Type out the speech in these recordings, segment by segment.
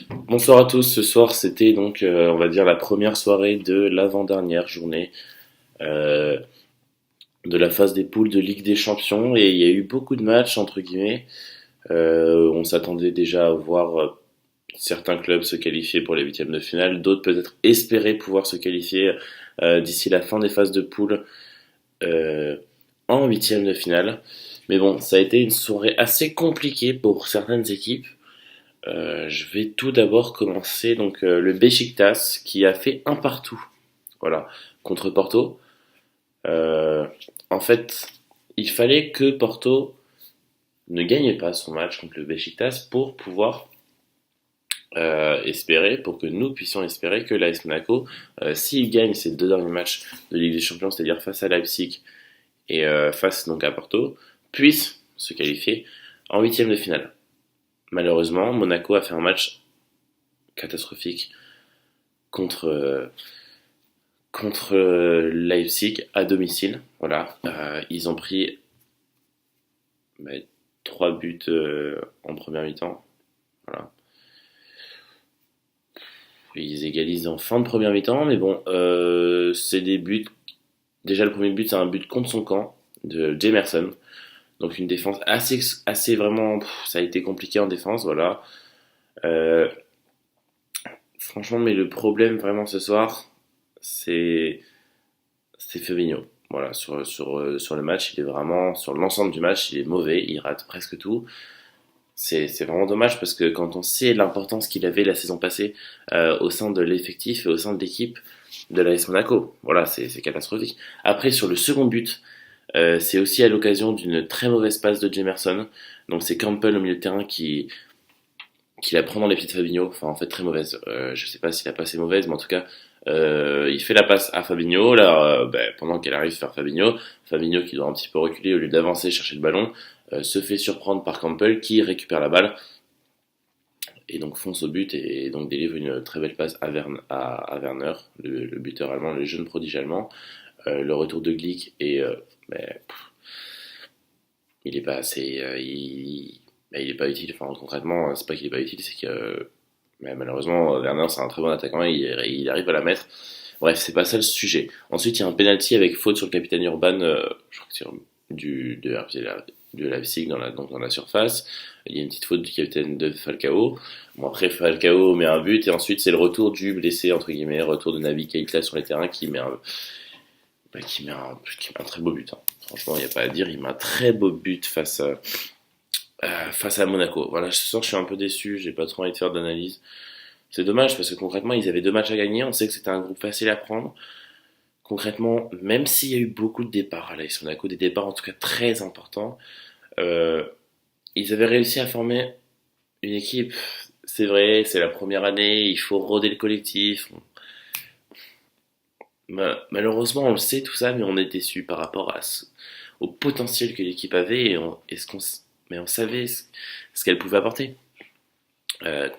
Bonsoir à tous, ce soir c'était donc on va dire la première soirée de l'avant-dernière journée euh, de la phase des poules de Ligue des Champions et il y a eu beaucoup de matchs entre guillemets. On s'attendait déjà à voir certains clubs se qualifier pour les huitièmes de finale, d'autres peut-être espérer pouvoir se qualifier d'ici la fin des phases de poules euh, en huitièmes de finale. Mais bon, ça a été une soirée assez compliquée pour certaines équipes. Je vais tout d'abord commencer donc le Beşiktaş qui a fait un partout, voilà, contre Porto. Euh, En fait, il fallait que Porto ne gagne pas son match contre le Beşiktaş pour pouvoir espérer, pour que nous puissions espérer que l'AS Monaco, s'il gagne ses deux derniers matchs de Ligue des Champions, c'est-à-dire face à Leipzig et face donc à Porto, puisse se qualifier en huitième de finale. Malheureusement, Monaco a fait un match catastrophique contre Leipzig à domicile. Voilà, ils ont pris bah, 3 buts en première mi-temps. Voilà, ils égalisent en fin de première mi-temps, mais bon, c'est des buts. Déjà, le premier but, c'est un but contre son camp de Jemerson. Donc une défense assez vraiment, ça a été compliqué en défense, voilà. Euh, Franchement, mais le problème vraiment ce soir, c'est c'est Fabinho. Voilà, sur le match, il est vraiment, sur l'ensemble du match, il est mauvais, il rate presque tout. C'est vraiment dommage parce que quand on sait l'importance qu'il avait la saison passée au sein de l'effectif et au sein de l'équipe de l'AS Monaco, voilà, c'est catastrophique. Après, sur le second but, c'est aussi à l'occasion d'une très mauvaise passe de Jemerson. Donc c'est Campbell au milieu de terrain qui la prend dans les pieds de Fabinho, enfin en fait très mauvaise. Je sais pas si la passe est mauvaise, mais en tout cas, il fait la passe à Fabinho, là, pendant qu'elle arrive vers Fabinho, Fabinho qui doit un petit peu reculer au lieu d'avancer chercher le ballon, se fait surprendre par Campbell qui récupère la balle et donc fonce au but et donc délivre une très belle passe à Werner, le buteur allemand, le jeune prodige allemand. Le retour de Glick et il est pas assez, il est pas utile. Enfin concrètement, c'est pas qu'il est pas utile, c'est que mais malheureusement, Werner, c'est un très bon attaquant et il arrive à la mettre. Bref, c'est pas ça le sujet. Ensuite, il y a un penalty avec faute sur le capitaine Urban, je crois que c'est de Leipzig donc dans la surface. Il y a une petite faute du capitaine de Falcao. Bon, après, Falcao met un but et ensuite, c'est le retour du blessé, entre guillemets, retour de Naby Keita sur les terrains qui met un très beau but. Hein. Franchement, il n'y a pas à dire, il met un très beau but face à Monaco. Voilà, ce soir, je suis un peu déçu, j'ai pas trop envie de faire d'analyse. C'est dommage parce que concrètement, ils avaient deux matchs à gagner. On sait que c'était un groupe facile à prendre. Concrètement, même s'il y a eu beaucoup de départs à l'AS Monaco, des départs en tout cas très importants, euh, ils avaient réussi à former une équipe. C'est vrai, c'est la première année, il faut roder le collectif. Malheureusement, on le sait tout ça, mais on est déçu par rapport au potentiel que l'équipe avait mais on savait ce qu'elle pouvait apporter.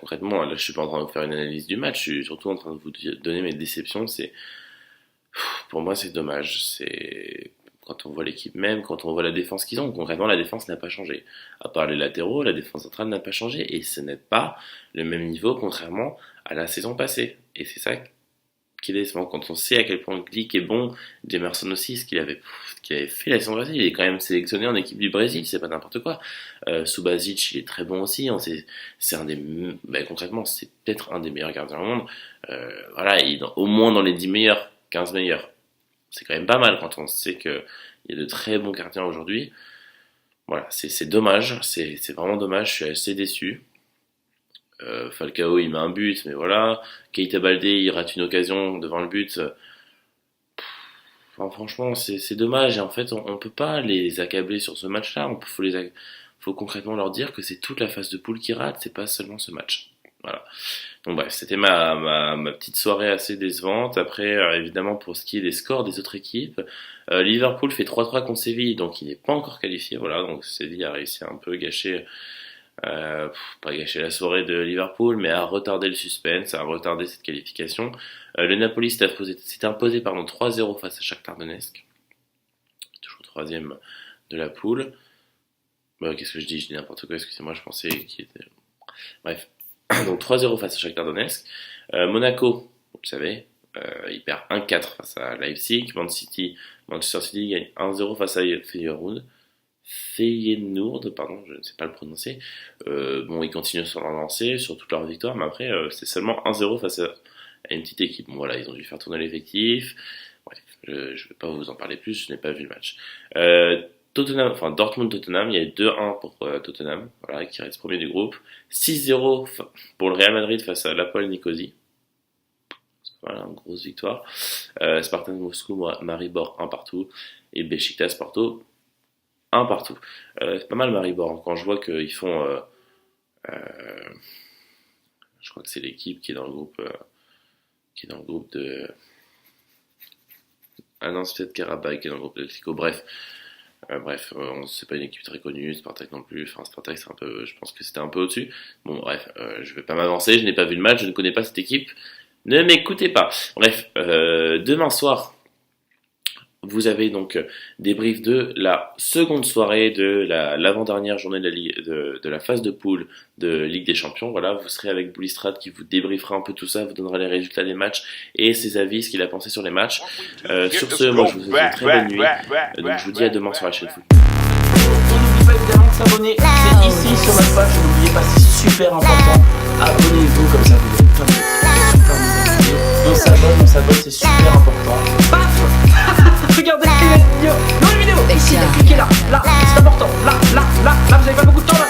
Concrètement, là, je suis pas en train de vous faire une analyse du match, je suis surtout en train de vous donner mes déceptions. Pour moi, c'est dommage. C'est quand on voit l'équipe même, quand on voit la défense qu'ils ont. Concrètement, la défense n'a pas changé. À part les latéraux, la défense centrale n'a pas changé et ce n'est pas le même niveau contrairement à la saison passée. Et c'est ça qui est décevant quand on sait à quel point Glick est bon, Jemerson aussi, ce qu'il avait fait la saison passée. Il est quand même sélectionné en équipe du Brésil, c'est pas n'importe quoi. Subasic, il est très bon aussi. C'est un des, concrètement, c'est peut-être un des meilleurs gardiens au monde. Voilà, au moins dans les 10 meilleurs, 15 meilleurs. C'est quand même pas mal quand on sait qu'il y a de très bons gardiens aujourd'hui. Voilà, c'est dommage, c'est vraiment dommage, je suis assez déçu. Falcao il met un but, mais voilà. Keita Baldé il rate une occasion devant le but. Enfin, franchement, c'est dommage. Et en fait, on peut pas les accabler sur ce match-là. Faut concrètement leur dire que c'est toute la phase de poule qui rate, c'est pas seulement ce match. Voilà. Donc bref, c'était ma petite soirée assez décevante. Après, évidemment, pour ce qui est des scores des autres équipes, Liverpool fait 3-3 contre Séville, donc il n'est pas encore qualifié. Voilà, donc Séville a réussi à un peu gâcher pas gâcher la soirée de Liverpool, mais à retarder le suspense, à retarder cette qualification. Le Napoli s'est imposé 3-0 face à Shakhtar Donetsk, toujours troisième de la poule. Qu'est-ce que je dis? Je dis n'importe quoi, excusez-moi, je pensais qu'il était... Bref. Donc 3-0 face à Shakhtar Donetsk. Monaco, vous le savez, il perd 1-4 face à Leipzig. Manchester City gagne 1-0 face à Feyenoord, pardon, je ne sais pas le prononcer. Bon, ils continuent sur leur lancée, sur toute leur victoire, mais après, c'est seulement 1-0 face à une petite équipe. Bon, voilà, ils ont dû faire tourner l'effectif. Bref, je ne vais pas vous en parler plus, je n'ai pas vu le match. Dortmund-Tottenham, il y a eu 2-1 pour Tottenham, voilà, qui reste premier du groupe. 6-0 pour le Real Madrid face à l'Apoel Nicosie. Voilà, une grosse victoire. Spartak Moscou, Maribor 1 partout. Et Beşiktaş Porto 1 partout. C'est pas mal Maribor, hein, quand je vois qu'ils font... je crois que c'est l'équipe qui est dans le groupe... de... Ah non, c'est peut-être Karabakh qui est dans le groupe de Mexico. Bref, c'est pas une équipe très connue, Spartak non plus. Enfin, Spartak, c'est un peu, je pense que c'était un peu au-dessus. Bon, bref, je vais pas m'avancer, je n'ai pas vu le match, je ne connais pas cette équipe. Ne m'écoutez pas. Bref, demain soir, vous avez donc débrief de la seconde soirée de l'avant-dernière journée de la Ligue, de la phase de poule de Ligue des Champions. Voilà, vous serez avec Boulistrad qui vous débriefera un peu tout ça, vous donnera les résultats des matchs et ses avis, ce qu'il a pensé sur les matchs. Sur ce, moi je vous souhaite une très bonne nuit. Donc je vous dis à demain sur la chaîne Foot. On n'oublie pas évidemment de s'abonner, c'est ici sur notre page, n'oubliez pas, c'est super important. Abonnez-vous comme ça vous avez plein de super vidéos. On s'abonne, c'est super important. Paf. Regardez, dans les vidéos, ici, cliquez là, c'est important, là, vous avez pas beaucoup de temps là.